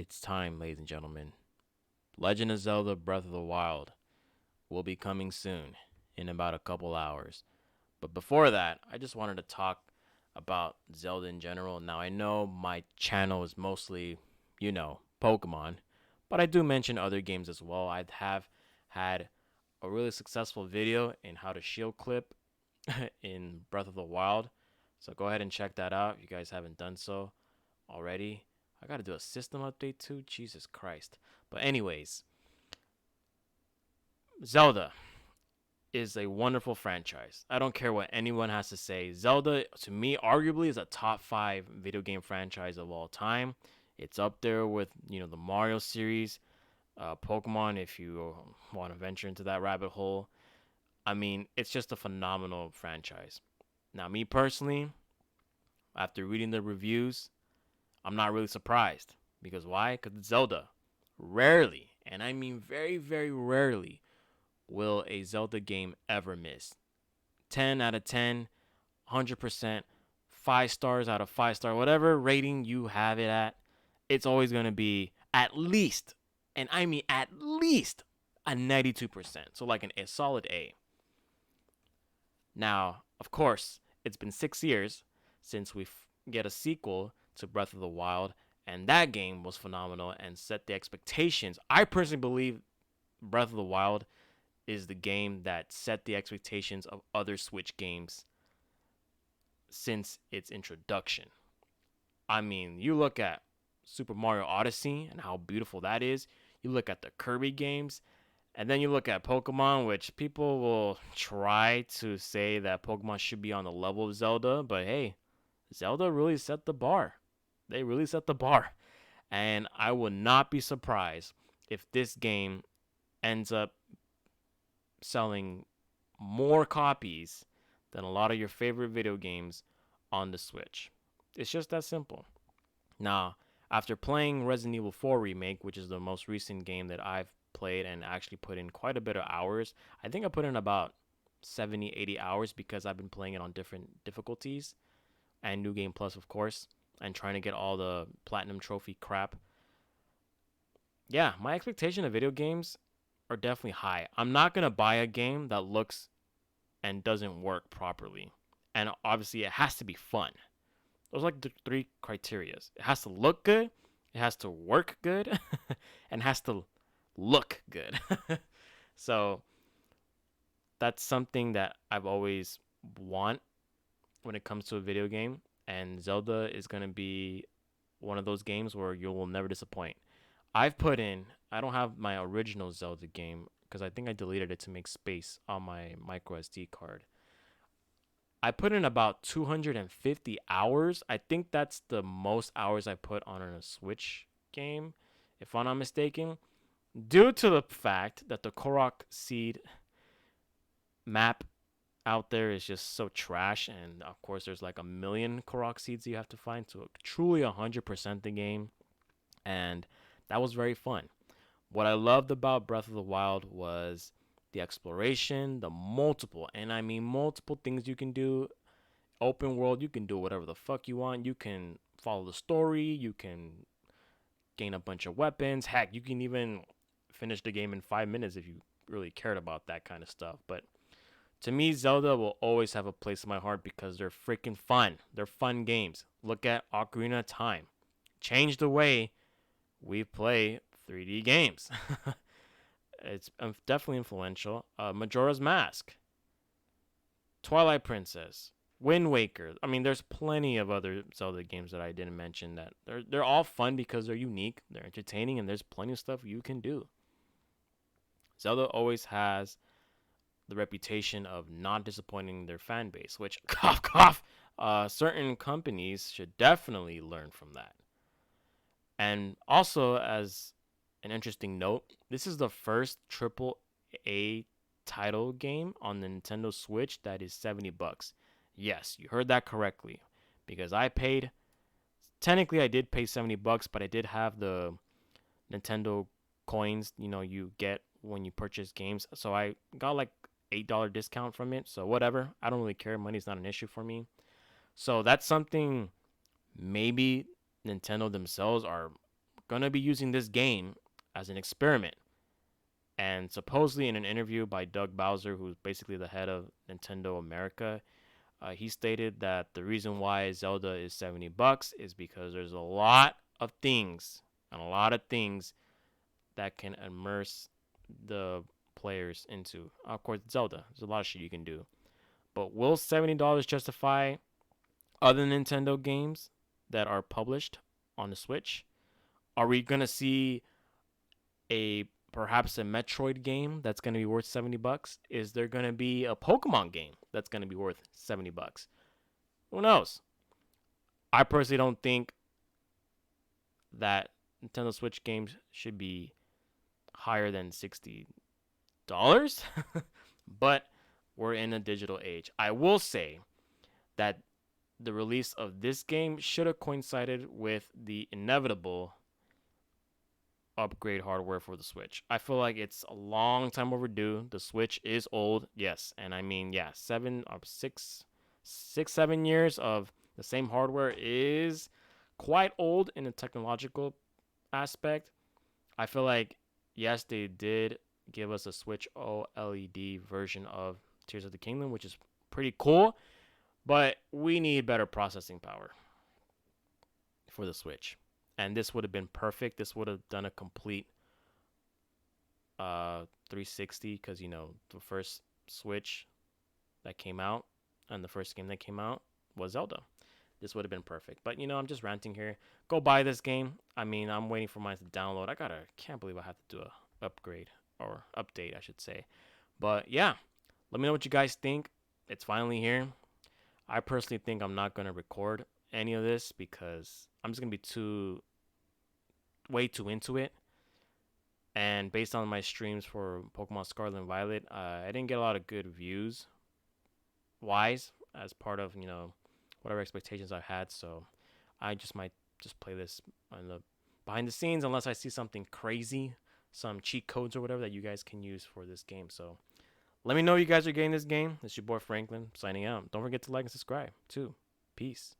It's time, ladies and gentlemen. Legend of Zelda Breath of the Wild will be coming soon, in about a couple hours. But before that, I just wanted to talk about Zelda in general. Now, I know my channel is mostly, Pokemon, but I do mention other games as well. I have had a really successful video in how to shield clip in Breath of the Wild. So go ahead and check that out if you guys haven't done so already. I gotta do a system update too. Jesus Christ. But anyways, Zelda is a wonderful franchise. I don't care what anyone has to say. Zelda, to me, arguably is a top 5 video game franchise of all time. It's up there with, the Mario series, Pokemon, if you want to venture into that rabbit hole. I mean, it's just a phenomenal franchise. Now, me personally, after reading the reviews, I'm not really surprised. Because why? Because it's Zelda. Rarely, and I mean very, very rarely, will a Zelda game ever miss. 10 out of 10, 100%, 5 stars out of 5 star, whatever rating you have it at, it's always going to be at least, and I mean at least, a 92%. So like a solid A. Now, of course, it's been 6 years since we get a sequel to Breath of the Wild, and that game was phenomenal and set the expectations. I personally believe Breath of the Wild is the game that set the expectations of other Switch games since its introduction. I mean, you look at Super Mario Odyssey and how beautiful that is. You look at the Kirby games, and then you look at Pokemon, which people will try to say that Pokemon should be on the level of Zelda, but hey, Zelda really set the bar. They really set the bar. And I would not be surprised if this game ends up selling more copies than a lot of your favorite video games on the Switch. It's just that simple. Now, after playing Resident Evil 4 Remake, which is the most recent game that I've played and actually put in quite a bit of hours, I think I put in about 70, 80 hours because I've been playing it on different difficulties and New Game Plus, of course, and trying to get all the Platinum Trophy crap. Yeah, my expectation of video games are definitely high. I'm not going to buy a game that looks and doesn't work properly. And obviously, it has to be fun. Those are like the 3 criterias. It has to look good, it has to work good, and has to look good. So that's something that I've always want when it comes to a video game. And Zelda is going to be one of those games where you will never disappoint. I don't have my original Zelda game because I think I deleted it to make space on my micro SD card. I put in about 250 hours. I think that's the most hours I put on a Switch game, if I'm not mistaken, due to the fact that the Korok Seed map out there is just so trash, and of course there's like a million Korok Seeds you have to find to truly 100% the game, and that was very fun. What I loved about Breath of the Wild was the exploration, the multiple, and I mean multiple things you can do. Open world, you can do whatever the fuck you want. You can follow the story, you can gain a bunch of weapons. Heck, you can even finish the game in 5 minutes if you really cared about that kind of stuff. But to me, Zelda will always have a place in my heart because they're freaking fun. They're fun games. Look at Ocarina of Time. Changed the way we play 3D games. It's definitely influential. Majora's Mask, Twilight Princess, Wind Waker. I mean, there's plenty of other Zelda games that I didn't mention that they're all fun because they're unique, they're entertaining, and there's plenty of stuff you can do. Zelda always has the reputation of not disappointing their fan base, which cough cough. Certain companies should definitely learn from that. And also, as an interesting note, this is the first triple A title game on the Nintendo Switch that is $70. Yes, you heard that correctly. Because technically I did pay $70, but I did have the Nintendo coins, you get when you purchase games. So I got like $8 discount from it. So whatever. I don't really care. Money's not an issue for me. So that's something maybe Nintendo themselves are gonna be using this game as an experiment. And supposedly in an interview by Doug Bowser, who's basically the head of Nintendo America, he stated that the reason why Zelda is $70 is because there's a lot of things and a lot of things that can immerse the players into. Of course, Zelda. There's a lot of shit you can do. But will $70 justify other Nintendo games that are published on the Switch? Are we gonna see a perhaps a Metroid game that's gonna be worth $70? Is there gonna be a Pokemon game that's gonna be worth $70? Who knows? I personally don't think that Nintendo Switch games should be higher than $60, but we're in a digital age. I will say that the release of this game should have coincided with the inevitable upgrade hardware for the Switch. I feel like it's a long time overdue. The Switch is old, yes, and I mean, yeah, 7 or 6, 7 years of the same hardware is quite old in a technological aspect. I feel like, yes, they did give us a Switch OLED version of Tears of the Kingdom, which is pretty cool, but we need better processing power for the Switch. And this would have been perfect. This would have done a complete 360 because, the first Switch that came out and the first game that came out was Zelda. This would have been perfect. But, I'm just ranting here. Go buy this game. I mean, I'm waiting for mine to download. Can't believe I have to do a upgrade or update, I should say. But yeah, let me know what you guys think. It's finally here. I personally think I'm not going to record any of this because I'm just going to be way too into it. And based on my streams for Pokemon Scarlet and Violet, I didn't get a lot of good views wise as part of, whatever expectations I had. So I just might just play this on the behind the scenes unless I see something crazy, some cheat codes or whatever that you guys can use for this game. So let me know you guys are getting this game. It's your boy Franklin signing out. Don't forget to like and subscribe too. Peace.